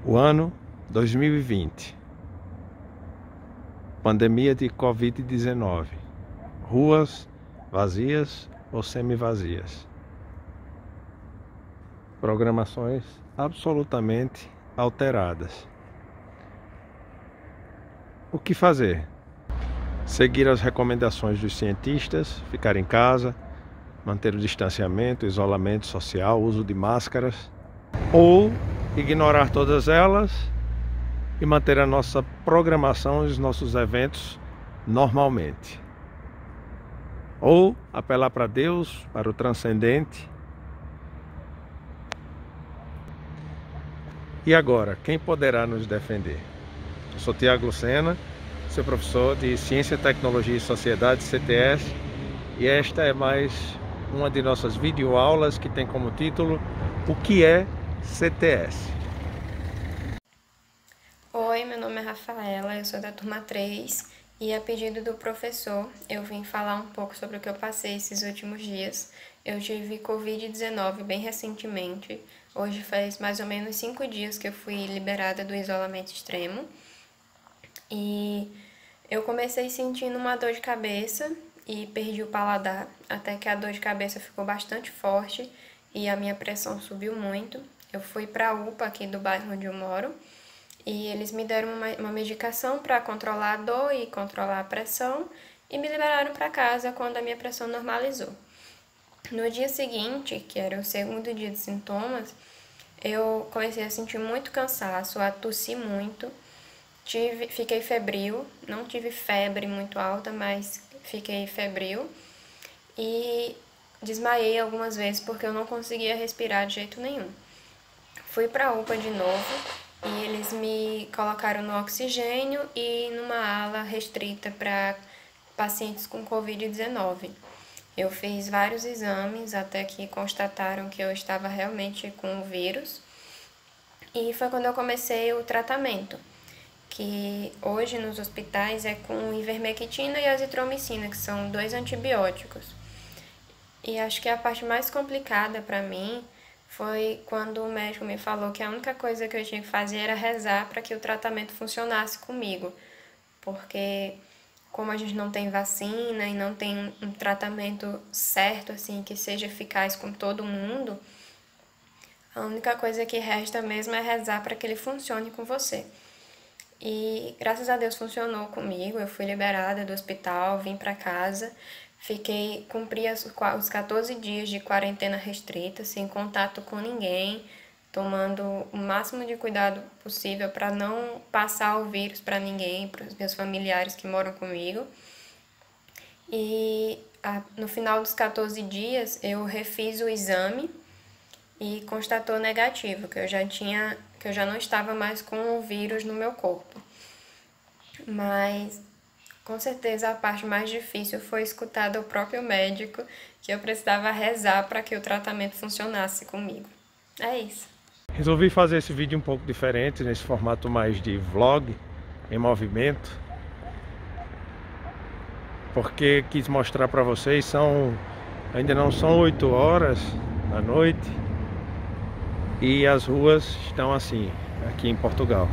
O ano 2020, pandemia de Covid-19, ruas vazias ou semi-vazias, programações absolutamente alteradas. O que fazer? Seguir as recomendações dos cientistas, ficar em casa, manter o distanciamento, isolamento social, uso de máscaras, ou ignorar todas elas e manter a nossa programação e os nossos eventos normalmente. Ou apelar para Deus, para o transcendente. E agora, quem poderá nos defender? Eu sou Tiago Lucena, sou professor de Ciência, Tecnologia e Sociedade, CTS, e esta é mais uma de nossas videoaulas que tem como título O que é CTS? Oi, meu nome é Rafaela, eu sou da turma 3 e a pedido do professor eu vim falar um pouco sobre o que eu passei esses últimos dias. Eu tive Covid-19 bem recentemente, hoje faz mais ou menos 5 dias que eu fui liberada do isolamento extremo e eu comecei sentindo uma dor de cabeça e perdi o paladar, até que a dor de cabeça ficou bastante forte e a minha pressão subiu muito. Eu fui para a UPA aqui do bairro onde eu moro e eles me deram uma medicação para controlar a dor e controlar a pressão e me liberaram para casa quando a minha pressão normalizou. No dia seguinte, que era o segundo dia de sintomas, eu comecei a sentir muito cansaço, a tossir muito, fiquei febril, não tive febre muito alta, mas fiquei febril e desmaiei algumas vezes porque eu não conseguia respirar de jeito nenhum. Fui para a UPA de novo e eles me colocaram no oxigênio e numa ala restrita para pacientes com Covid-19. Eu fiz vários exames até que constataram que eu estava realmente com o vírus e foi quando eu comecei o tratamento, que hoje nos hospitais é com ivermectina e azitromicina, que são 2 antibióticos. E acho que a parte mais complicada para mim foi quando o médico me falou que a única coisa que eu tinha que fazer era rezar para que o tratamento funcionasse comigo, porque como a gente não tem vacina e não tem um tratamento certo assim que seja eficaz com todo mundo, a única coisa que resta mesmo é rezar para que ele funcione com você. E graças a Deus funcionou comigo, eu fui liberada do hospital, vim para casa, cumpri os 14 dias de quarentena restrita, sem contato com ninguém, tomando o máximo de cuidado possível para não passar o vírus para ninguém, para os meus familiares que moram comigo. E no final dos 14 dias eu refiz o exame e constatou negativo, que eu já não estava mais com o vírus no meu corpo. Mas com certeza a parte mais difícil foi escutar do próprio médico que eu precisava rezar para que o tratamento funcionasse comigo. É isso. Resolvi fazer esse vídeo um pouco diferente, nesse formato mais de vlog, em movimento, porque quis mostrar para vocês, ainda não são 8 horas da noite e as ruas estão assim, aqui em Portugal,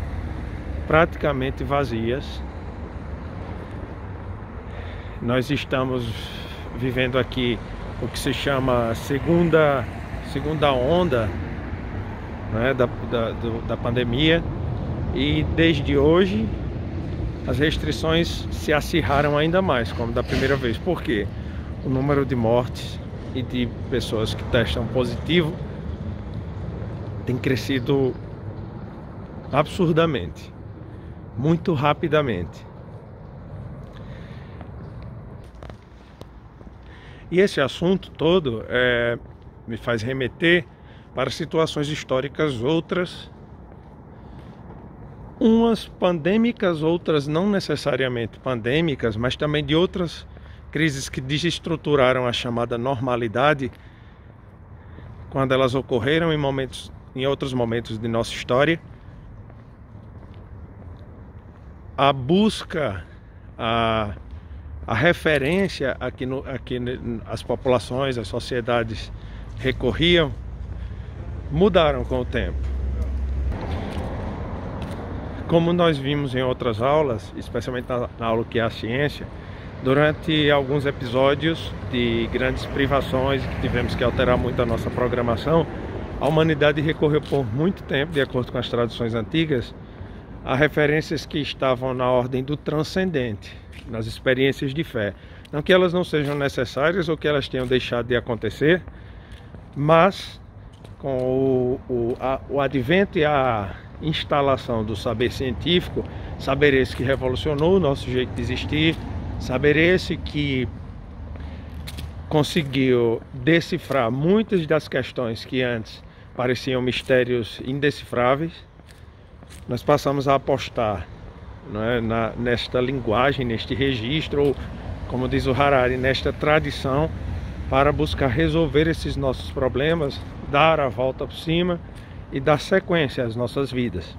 praticamente vazias. Nós estamos vivendo aqui o que se chama segunda onda, né, da pandemia, e desde hoje as restrições se acirraram ainda mais, como da primeira vez. Por quê? O número de mortes e de pessoas que testam positivo tem crescido absurdamente, muito rapidamente. E esse assunto todo me faz remeter para situações históricas outras, umas pandêmicas, outras não necessariamente pandêmicas, mas também de outras crises que desestruturaram a chamada normalidade, quando elas ocorreram em outros momentos de nossa história. A busca, a referência a que as populações, as sociedades recorriam, mudaram com o tempo. como nós vimos em outras aulas, especialmente na aula que é a ciência, durante alguns episódios de grandes privações, que tivemos que alterar muito a nossa programação, a humanidade recorreu por muito tempo, de acordo com as tradições antigas, a referências que estavam na ordem do transcendente, nas experiências de fé. Não que elas não sejam necessárias ou que elas tenham deixado de acontecer, mas com o advento e a instalação do saber científico, saber esse que revolucionou o nosso jeito de existir, saber esse que conseguiu decifrar muitas das questões que antes pareciam mistérios indecifráveis, nós passamos a apostar, não é, nesta linguagem, neste registro, ou, como diz o Harari, nesta tradição, para buscar resolver esses nossos problemas, dar a volta por cima e dar sequência às nossas vidas.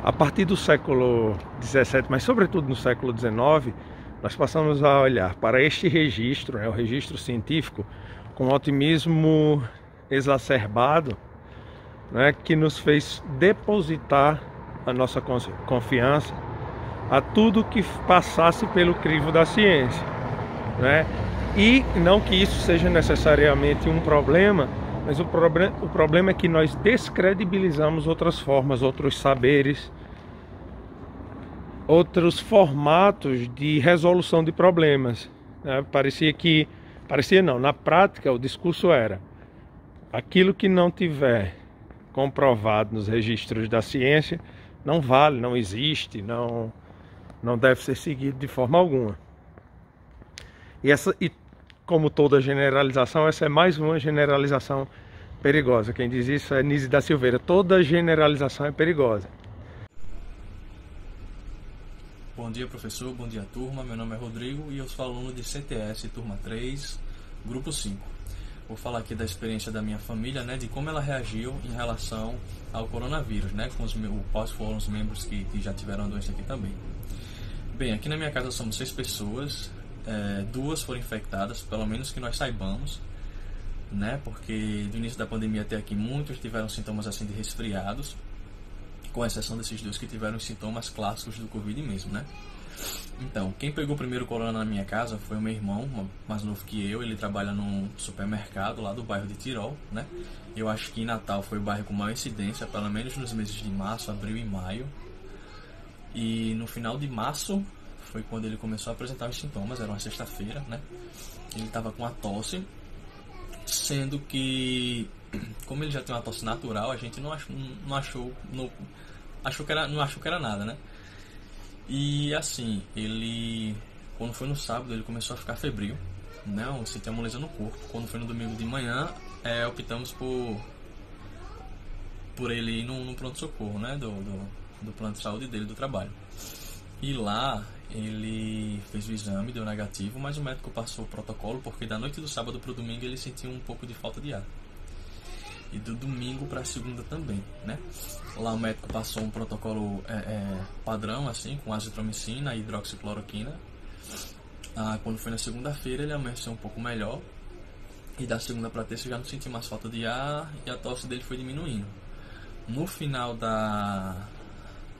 A partir do século XVII, mas sobretudo no século XIX, nós passamos a olhar para este registro, o registro científico, com um otimismo exacerbado, que nos fez depositar a nossa confiança a tudo que passasse pelo crivo da ciência, E não que isso seja necessariamente um problema, mas o problema é que nós descredibilizamos outras formas, outros saberes, outros formatos de resolução de problemas. Na prática o discurso era: aquilo que não tiver comprovado nos registros da ciência não vale, não existe, não deve ser seguido de forma alguma. E como toda generalização, essa é mais uma generalização perigosa. Quem diz isso é Nise da Silveira. Toda generalização é perigosa. Bom dia, professor. Bom dia, turma. Meu nome é Rodrigo e eu sou aluno de CTS, turma 3, grupo 5. Vou falar aqui da experiência da minha família, de como ela reagiu em relação ao coronavírus, quais foram os membros que já tiveram a doença aqui também. Bem, aqui na minha casa somos 6 pessoas, 2 foram infectadas, pelo menos que nós saibamos, porque do início da pandemia até aqui muitos tiveram sintomas assim de resfriados, com exceção desses 2 que tiveram os sintomas clássicos do Covid mesmo, Então, quem pegou o primeiro corona na minha casa foi o meu irmão, mais novo que eu. Ele trabalha num supermercado lá do bairro de Tirol, Eu acho que em Natal foi o bairro com maior incidência, pelo menos nos meses de março, abril e maio. E no final de março foi quando ele começou a apresentar os sintomas, era uma sexta-feira, Ele estava com a tosse, sendo que, como ele já tem uma tosse natural, a gente não achou que era nada, E assim, quando foi no sábado, ele começou a ficar febril, sentia moleza no corpo. Quando foi no domingo de manhã, optamos por ele ir no pronto-socorro, do plano de saúde dele, do trabalho. E lá, ele fez o exame, deu negativo, mas o médico passou o protocolo, porque da noite do sábado para o domingo ele sentiu um pouco de falta de ar. E do domingo para a segunda também, Lá o médico passou um protocolo padrão, assim, com azitromicina e hidroxicloroquina. Quando foi na segunda-feira ele amanheceu um pouco melhor. E da segunda para terça já não sentiu mais falta de ar e a tosse dele foi diminuindo. No final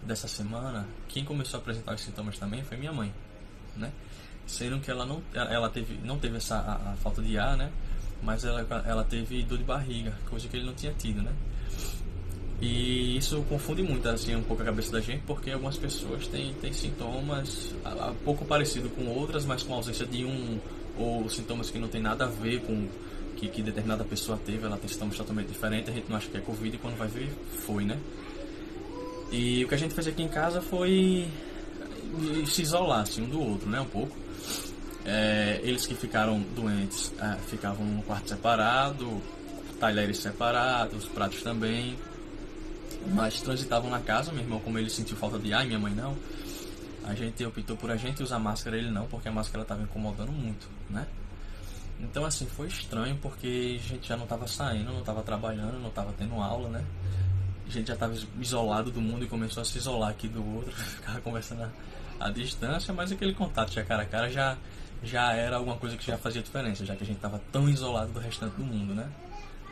dessa semana, quem começou a apresentar os sintomas também foi minha mãe, Sendo que ela não teve a falta de ar, mas ela teve dor de barriga, coisa que ele não tinha tido, E isso confunde muito, assim, um pouco a cabeça da gente, porque algumas pessoas têm sintomas um pouco parecidos com outras, mas com ausência de ou sintomas que não tem nada a ver com que determinada pessoa teve. Ela tem sintomas totalmente diferentes, a gente não acha que é Covid e quando vai ver, foi, E o que a gente fez aqui em casa foi se isolar, assim, um do outro, um pouco. Eles que ficaram doentes ficavam num quarto separado, talheres separados, pratos também, mas transitavam na casa. Meu irmão, como ele sentiu falta de ar e minha mãe não, a gente optou por a gente usar máscara, ele não, porque a máscara estava incomodando muito, Então assim, foi estranho, porque a gente já não estava saindo, não estava trabalhando, não estava tendo aula, A gente já estava isolado do mundo e começou a se isolar aqui do outro, ficava conversando à distância, mas aquele contato já cara a cara já era alguma coisa que já fazia diferença, já que a gente estava tão isolado do restante do mundo,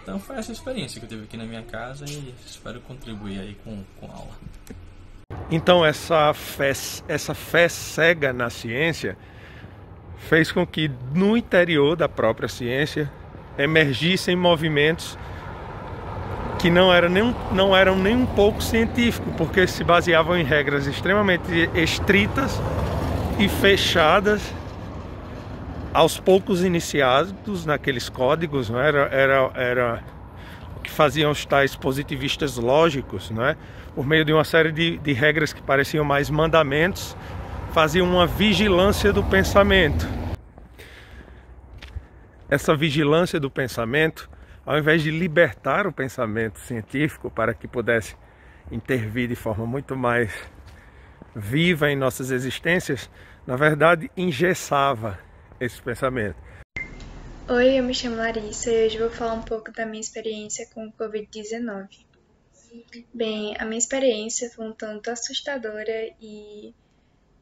Então foi essa experiência que eu tive aqui na minha casa e espero contribuir aí com a aula. Então essa fé cega na ciência fez com que no interior da própria ciência emergissem movimentos que não eram nem um pouco científicos, porque se baseavam em regras extremamente estritas e fechadas aos poucos iniciados naqueles códigos, não é? Era o que faziam os tais positivistas lógicos, não é? Por meio de uma série de regras que pareciam mais mandamentos, faziam uma vigilância do pensamento. Essa vigilância do pensamento, ao invés de libertar o pensamento científico para que pudesse intervir de forma muito mais viva em nossas existências, na verdade engessava esse pensamento. Oi, eu me chamo Larissa e hoje vou falar um pouco da minha experiência com o Covid-19. Bem, a minha experiência foi um tanto assustadora e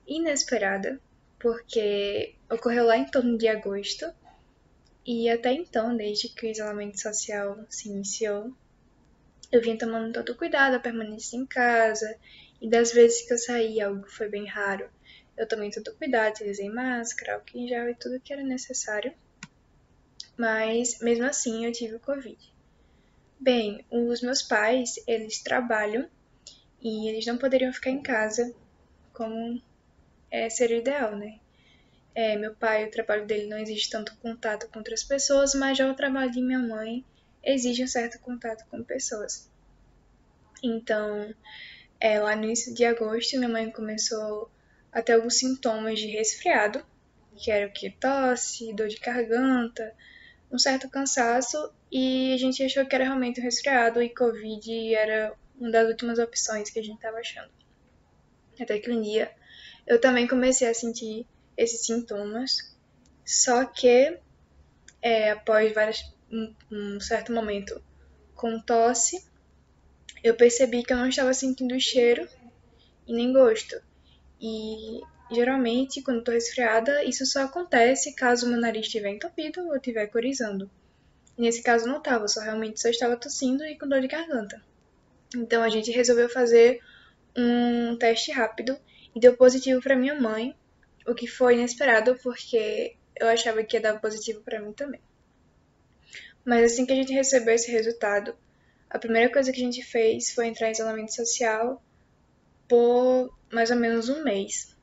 inesperada, porque ocorreu lá em torno de agosto, e até então, desde que o isolamento social se iniciou, eu vinha tomando todo o cuidado, a permanência em casa, e das vezes que eu saí, algo que foi bem raro, eu tomei todo o cuidado, utilizei máscara, álcool em gel e tudo que era necessário, mas mesmo assim eu tive o Covid. Bem, os meus pais, eles trabalham e eles não poderiam ficar em casa como seria o ideal, né? Meu pai, o trabalho dele não exige tanto contato com outras pessoas, mas já o trabalho de minha mãe exige um certo contato com pessoas. Então, lá no início de agosto, minha mãe começou a ter alguns sintomas de resfriado, que era o que? Tosse, dor de garganta, um certo cansaço, e a gente achou que era realmente um resfriado e Covid era uma das últimas opções que a gente estava achando. Até que um dia eu também comecei a sentir esses sintomas, só que após um certo momento com tosse, eu percebi que eu não estava sentindo cheiro e nem gosto. E geralmente, quando estou resfriada, isso só acontece caso o meu nariz estiver entupido ou estiver corizando. E nesse caso não estava, realmente só estava tossindo e com dor de garganta. Então a gente resolveu fazer um teste rápido e deu positivo para minha mãe, o que foi inesperado porque eu achava que ia dar positivo para mim também. Mas assim que a gente recebeu esse resultado, a primeira coisa que a gente fez foi entrar em isolamento social por mais ou menos um mês.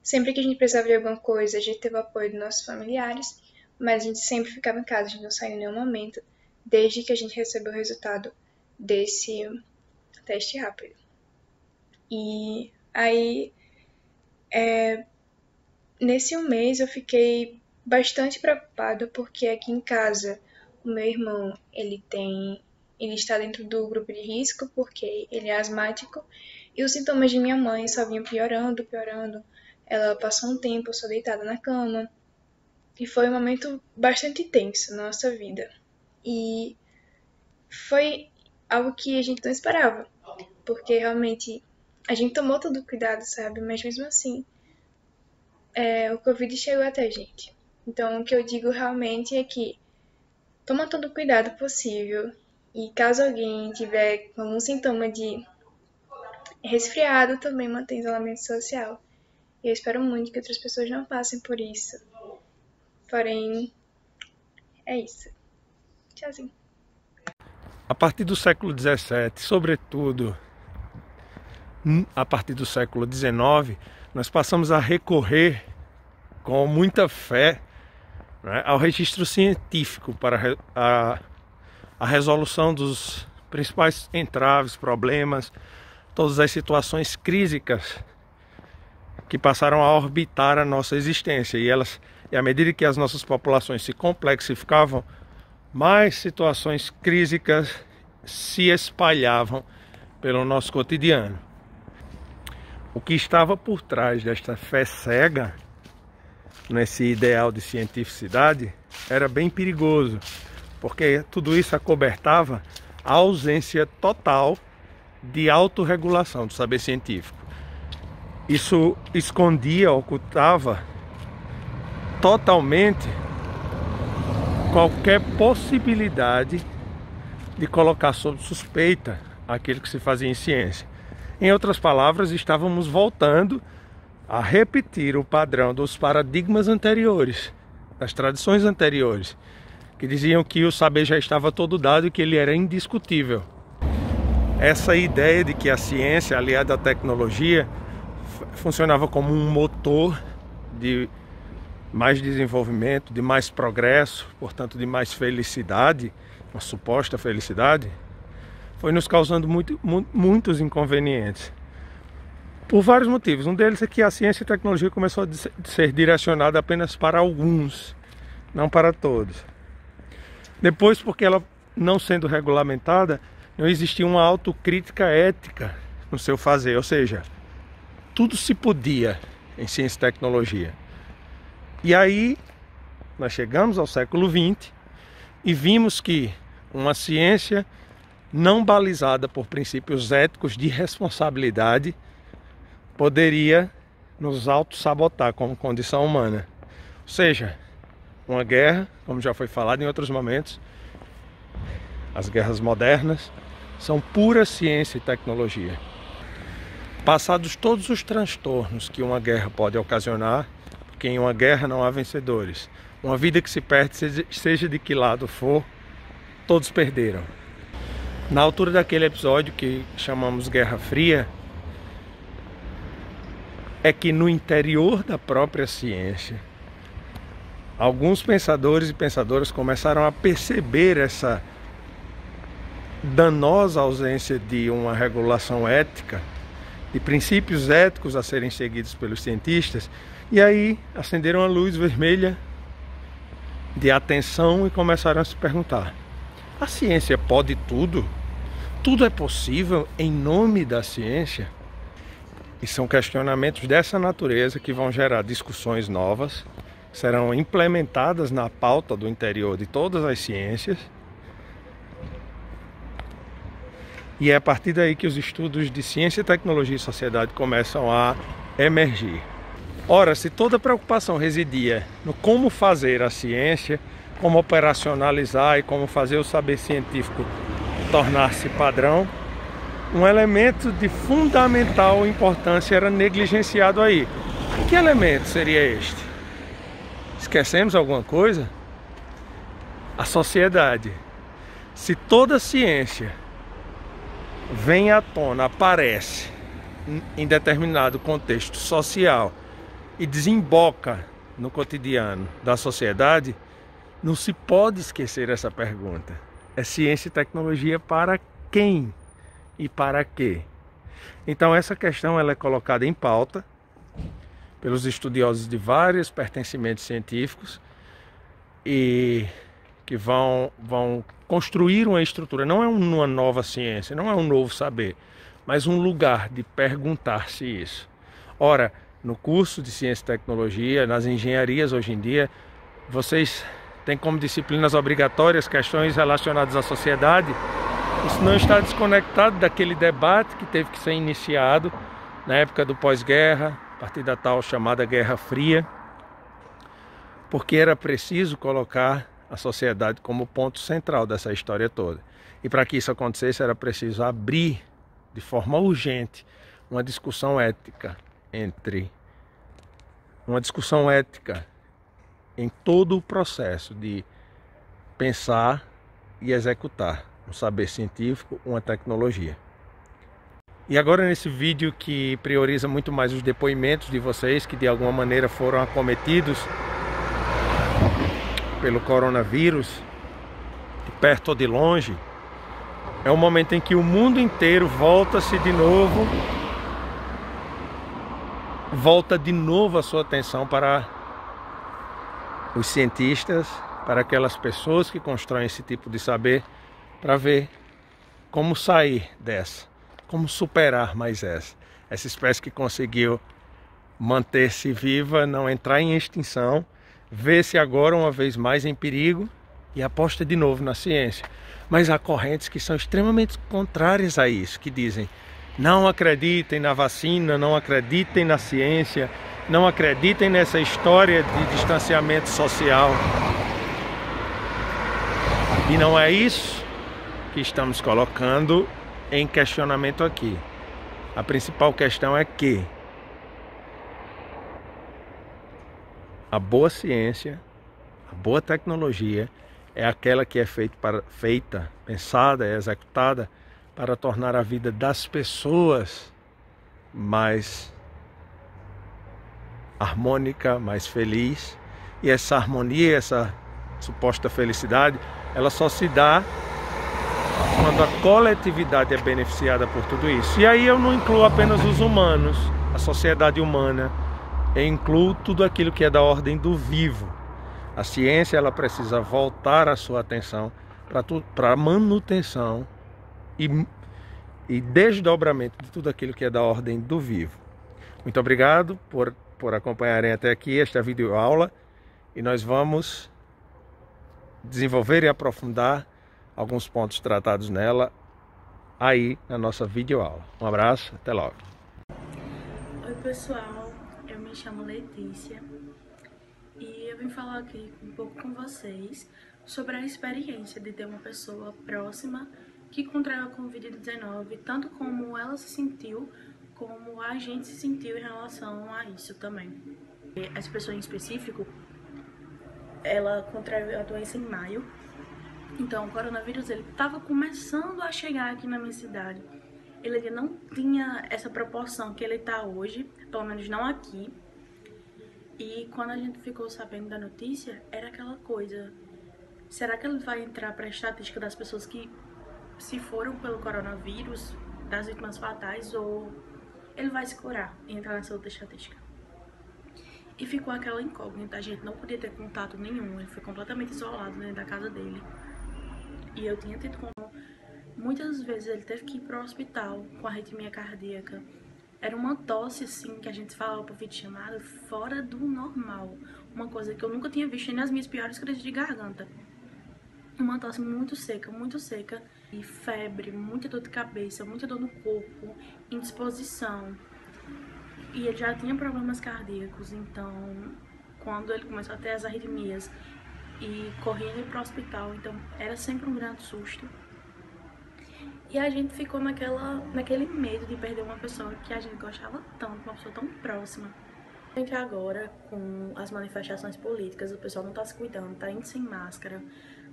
Sempre que a gente precisava de alguma coisa, a gente teve o apoio dos nossos familiares, mas a gente sempre ficava em casa, a gente não saiu em nenhum momento, desde que a gente recebeu o resultado desse teste rápido. E aí, nesse um mês eu fiquei bastante preocupada, porque aqui em casa o meu irmão, ele está dentro do grupo de risco, porque ele é asmático, e os sintomas de minha mãe só vinham piorando. Ela passou um tempo só deitada na cama, e foi um momento bastante tenso na nossa vida. E foi algo que a gente não esperava, porque realmente a gente tomou todo o cuidado, sabe? Mas mesmo assim, o Covid chegou até a gente. Então, o que eu digo realmente é que toma todo o cuidado possível. E caso alguém tiver algum sintoma de resfriado, também mantém isolamento social. E eu espero muito que outras pessoas não passem por isso. Porém, é isso. Tchauzinho. A partir do século XVII, sobretudo a partir do século XIX, nós passamos a recorrer com muita fé, né, ao registro científico para a resolução dos principais entraves, problemas, todas as situações críticas que passaram a orbitar a nossa existência. E à medida que as nossas populações se complexificavam, mais situações críticas se espalhavam pelo nosso cotidiano. O que estava por trás desta fé cega, nesse ideal de cientificidade, era bem perigoso, porque tudo isso acobertava a ausência total de autorregulação do saber científico. Isso escondia, ocultava totalmente qualquer possibilidade de colocar sob suspeita aquilo que se fazia em ciência. Em outras palavras, estávamos voltando a repetir o padrão dos paradigmas anteriores, das tradições anteriores, que diziam que o saber já estava todo dado e que ele era indiscutível. Essa ideia de que a ciência, aliada à tecnologia, funcionava como um motor de mais desenvolvimento, de mais progresso, portanto de mais felicidade, uma suposta felicidade, foi nos causando muitos inconvenientes. Por vários motivos. Um deles é que a ciência e a tecnologia começou a ser direcionada apenas para alguns, não para todos. Depois, porque ela não sendo regulamentada, não existia uma autocrítica ética no seu fazer, ou seja, tudo se podia em ciência e tecnologia. E aí, nós chegamos ao século XX e vimos que uma ciência não balizada por princípios éticos de responsabilidade poderia nos auto-sabotar como condição humana. Ou seja, uma guerra, como já foi falado em outros momentos, as guerras modernas são pura ciência e tecnologia. Passados todos os transtornos que uma guerra pode ocasionar, porque em uma guerra não há vencedores, uma vida que se perde, seja de que lado for, todos perderam. Na altura daquele episódio que chamamos Guerra Fria, é que no interior da própria ciência, alguns pensadores e pensadoras começaram a perceber essa danosa ausência de uma regulação ética, de princípios éticos a serem seguidos pelos cientistas, e aí acenderam a luz vermelha de atenção e começaram a se perguntar: a ciência pode tudo? Tudo é possível em nome da ciência? E são questionamentos dessa natureza que vão gerar discussões novas, serão implementadas na pauta do interior de todas as ciências. E é a partir daí que os estudos de ciência, tecnologia e sociedade começam a emergir. Ora, se toda a preocupação residia no como fazer a ciência, como operacionalizar e como fazer o saber científico tornar-se padrão, um elemento de fundamental importância era negligenciado aí. Que elemento seria este? Esquecemos alguma coisa? A sociedade. Se toda ciência vem à tona, aparece em determinado contexto social e desemboca no cotidiano da sociedade, não se pode esquecer essa pergunta. É ciência e tecnologia para quem e para quê? Então essa questão ela é colocada em pauta pelos estudiosos de vários pertencimentos científicos e que vão construir uma estrutura. Não é uma nova ciência, não é um novo saber, mas um lugar de perguntar-se isso. Ora, no curso de ciência e tecnologia, nas engenharias hoje em dia, vocês têm como disciplinas obrigatórias questões relacionadas à sociedade. Isso não está desconectado daquele debate que teve que ser iniciado na época do pós-guerra, a partir da tal chamada Guerra Fria, porque era preciso colocar a sociedade como ponto central dessa história toda. E para que isso acontecesse era preciso abrir de forma urgente uma discussão ética em todo o processo de pensar e executar um saber científico, uma tecnologia. E agora nesse vídeo que prioriza muito mais os depoimentos de vocês que de alguma maneira foram acometidos pelo coronavírus, de perto ou de longe, é o momento em que o mundo inteiro volta de novo a sua atenção para os cientistas, para aquelas pessoas que constroem esse tipo de saber, para ver como sair dessa, como superar mais essa espécie que conseguiu manter-se viva, não entrar em extinção, vê-se agora uma vez mais em perigo e aposta de novo na ciência. Mas há correntes que são extremamente contrárias a isso, que dizem: não acreditem na vacina, não acreditem na ciência, não acreditem nessa história de distanciamento social. E não é isso que estamos colocando em questionamento aqui. A principal questão é que a boa ciência, a boa tecnologia é aquela que é feita, pensada, executada para tornar a vida das pessoas mais harmônica, mais feliz. E essa harmonia, essa suposta felicidade, ela só se dá quando a coletividade é beneficiada por tudo isso. E aí eu não incluo apenas os humanos, a sociedade humana, eu incluo tudo aquilo que é da ordem do vivo. A ciência, ela precisa voltar a sua atenção para a manutenção e desdobramento de tudo aquilo que é da ordem do vivo. Muito obrigado por acompanharem até aqui esta videoaula, e nós vamos desenvolver e aprofundar alguns pontos tratados nela aí na nossa videoaula. Um abraço, até logo. Oi pessoal, eu me chamo Letícia e eu vim falar aqui um pouco com vocês sobre a experiência de ter uma pessoa próxima que contraiu a Covid-19, tanto como ela se sentiu, como a gente se sentiu em relação a isso também. Essa pessoa em específico, ela contraiu a doença em maio, então o coronavírus ele estava começando a chegar aqui na minha cidade. Ele não tinha essa proporção que ele está hoje, pelo menos não aqui. E quando a gente ficou sabendo da notícia, era aquela coisa: será que ele vai entrar para a estatística das pessoas que se foram pelo coronavírus, das vítimas fatais, ou ele vai se curar e entrar nessa outra estatística? E ficou aquela incógnita, a gente não podia ter contato nenhum, ele foi completamente isolado dentro da casa dele. E eu tinha tido como muitas vezes ele teve que ir para o hospital com arritmia cardíaca. Era uma tosse, assim, que a gente falava por vídeo chamado, fora do normal. Uma coisa que eu nunca tinha visto nem nas minhas piores crises de garganta. Uma tosse muito seca. E febre, muita dor de cabeça, muita dor no corpo, indisposição. E ele já tinha problemas cardíacos, então, quando ele começou a ter as arritmias e corria ele para o hospital, então era sempre um grande susto. E a gente ficou naquele medo de perder uma pessoa que a gente gostava tanto, uma pessoa tão próxima. Entre agora, com as manifestações políticas, o pessoal não tá se cuidando, tá indo sem máscara,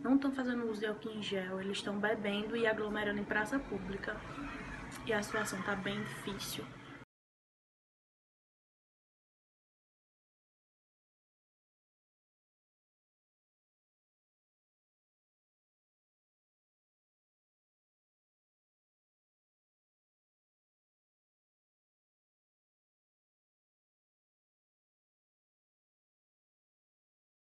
não estão fazendo uso de álcool em gel, eles estão bebendo e aglomerando em praça pública. E a situação tá bem difícil.